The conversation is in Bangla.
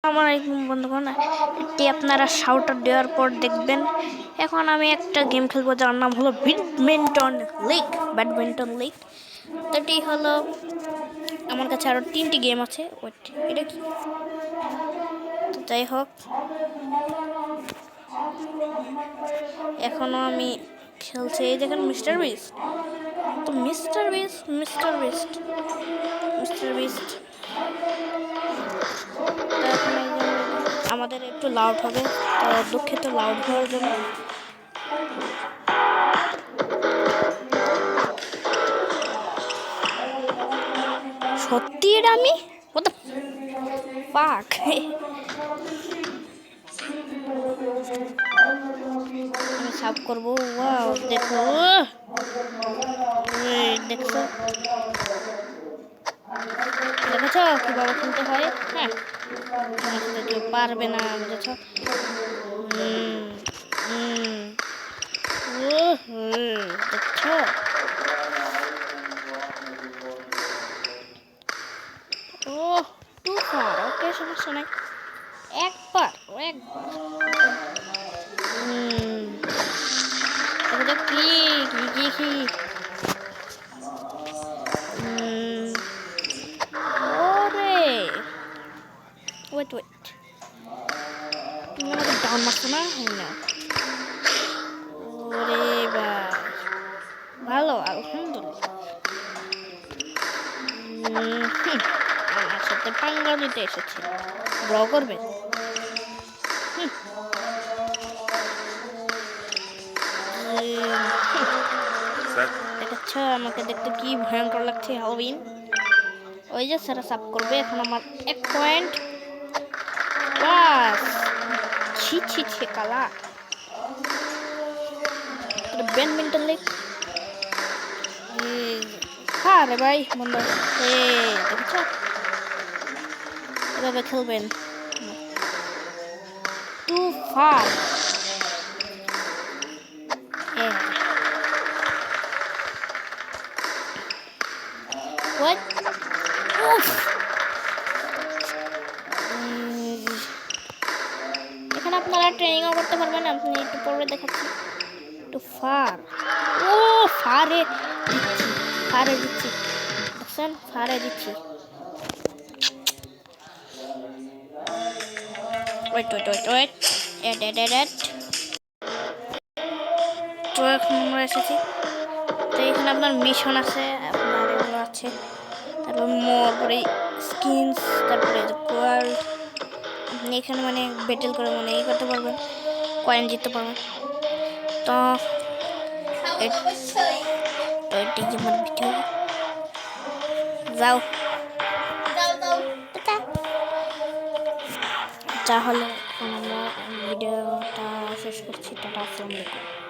আসসালামাইকুম বন্ধুগণ, এটি আপনারা শাউটার দেওয়ার পর দেখবেন। এখন আমি একটা গেম খেলবো যার নাম হলো ব্যাডমিন্টন লিগ। তো এটি হলো আমার কাছে আরও 3টি গেম আছে। এটা কি? তো যাই হোক, এখনও আমি খেলছি। এই দেখেন মিস্টার বিস্ট। তো মিস্টার বিস্ট তো এখন এই যে আমাদের একটু লাউড হবে, তো দুঃখিত লাউড হওয়ার জন্য। সত্যি এটা আমি পাক আমি সাব করবো। ওয়াও, দেখো দেখছো দেখেছ কিভাবে খেলতে হয়। হ্যাঁ, আমার সাথে কেউ পারবে না, বুঝেছ? দেখছো? ও টু ফার, ওকে, সমস্যা নাই। একবার এটা কি কি কি ওরে ওয়েট তুমি আমাকে ডাউন মারছো না? না, ওরে ভাই, ভালো, আলহামদুলিল্লাহ। আমার সাথে পাঙ্গা নিতে এসেছে, ড্র করবে। দেখাচ্ছ আমাকে দেখতে কি ভয়ঙ্কর লাগছে হ্যালোউইন। ওই যে স্যারা সাপ করবে। এখন আমার 1 পয়েন্ট। বাস, ছি কালা। Badminton league. হ্যাঁ রে ভাই, বন্ধু, দেখছ এভাবে খেলবেন। Too far. What? এখানে আপনারা ট্রেনিংও করতে পারবেন। আপনি একটু পরে দেখাচ্ছি। Too far. ও ফারে দিচ্ছি, দেখছেন? ফারে দিচ্ছি। ওয়েট এড। তো এখন আমরা এসেছি। তো এখানে আপনার মিশন আছে, আপনার এগুলো আছে, তারপর মোর স্কিনস, তারপরে ওয়ার্ল্ড। আপনি এখানে মানে ব্যাটেল করে মানে এই করতে পারবেন, কয়েন জিততে পারবেন। তো এটি যে আমার ভিডিও, যাও তাহলে আমরা ভিডিওটা শেষ করছি। টাটা, আসসালামু আলাইকুম।